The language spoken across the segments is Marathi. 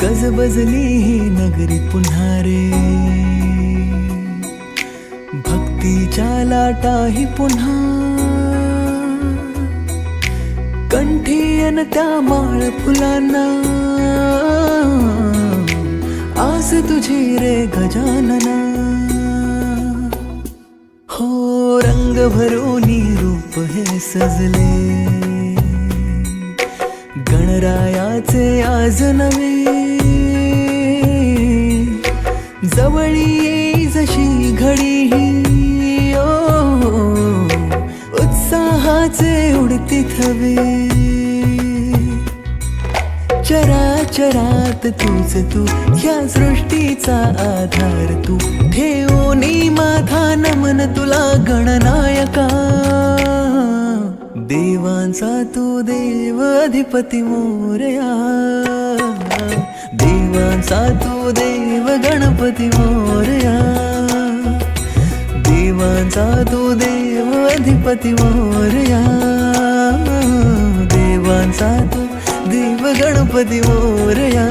गजबजली ही नगरी पुन्हा रे, भक्तीच्या लाटाही पुन्हा, कंठी अन त्या माळ फुलांना, आस तुझी रे गजानना. हो रंग भरूनी रूप हे सजले, गणरायाचे आज नवे, जवळी येई जशी घडी ही, उत्साहाचे उडती थवे. चराचरात तूच तू, ह्या सृष्टीचा आधार तू, ठेवोनी माझा नमन तुला गणनायका. देवांचा तू देव अधिपती मोरया, देवांचा तू देव गणपती मोरया, देवांचा तू देव अधिपती मोरया, देवांचा तू देव गणपती मोरया.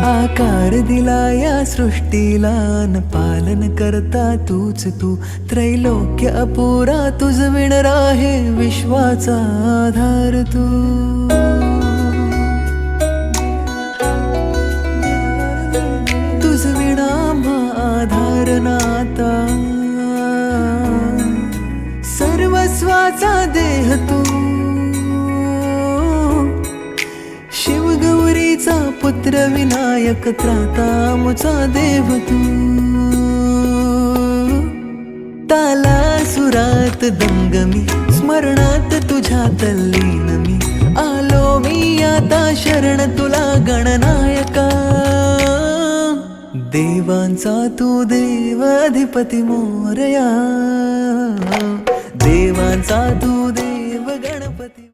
आकार दिला या सृष्टीला न पालन करता तूच तू, त्रैलोक्य अपुरा तुझ विण राहे विश्वाचा आधार तू. तुझ विणा आधार नाता, सर्वस्वाचा देह तू, शिवगौरीचा पुत्र विनायक त्राता मुचा देव तू. ताला सुरात दंगमी, स्मरणात तुझ्या तल्लीन मी, आलो मी आता शरण तुला गणनायका. देवांचा तू देव अधिपती मोरया, देवांचा तू देव गणपती.